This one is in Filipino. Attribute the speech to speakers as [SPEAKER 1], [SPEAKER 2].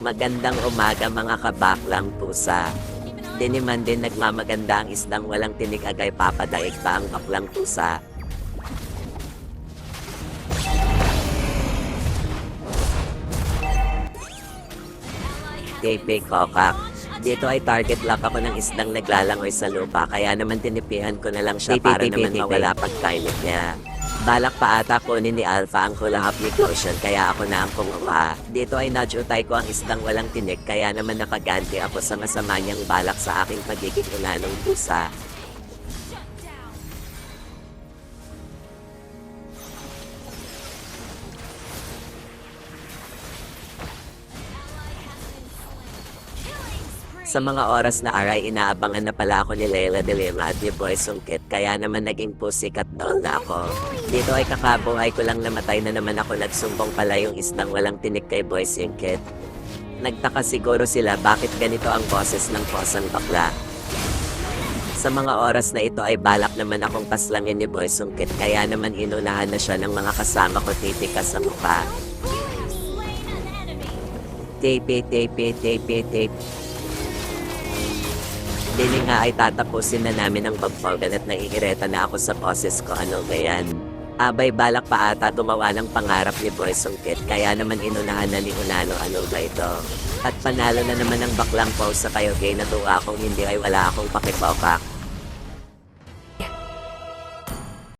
[SPEAKER 1] Magandang umaga mga kabaklang pusa. Di naman din nagmamaganda ang isdang walang tinig agay papadaig pa ang baklang pusa. KP Kokak. Dito ay target lock ako ng isdang naglalangoy sa lupa kaya naman tinipihan ko na lang siya para naman mawala pagkainit niya. Balak pa ata kunin ni Alpha ang hula hop ni Cushion kaya ako na ang kumuha. Dito ay nadyutay ko ang isdang walang tinig kaya naman nakaganti ako sa masama niyang balak sa aking pagiging unanong pusa. Sa mga oras na aray inaabangan na pala ako ni Layla de Lima at ni Boy Sungkit kaya naman naging pusikat doon na ako. Dito ay kakabuhay ko lang namatay na naman ako nagsumbong pala yung isdang walang tinig kay Boy Sungkit. Nagtaka siguro sila bakit ganito ang boses ng posang bakla. Sa mga oras na ito ay balak naman akong paslangin ni Boy Sungkit kaya naman inunahan na siya ng mga kasama ko titikas sa mukha. Tape. Dili nga ay tatapusin na namin ang pagpogan at naiireta na ako sa boses ko, ano ba yan? Abay balak pa ata gumawa ng pangarap ni Boy Sungkit kaya naman inunahan na ni Unano, ano ba ito? At panalo na naman ang baklang pose sa kayo gay na tuwa kung hindi ay wala akong pakipokak.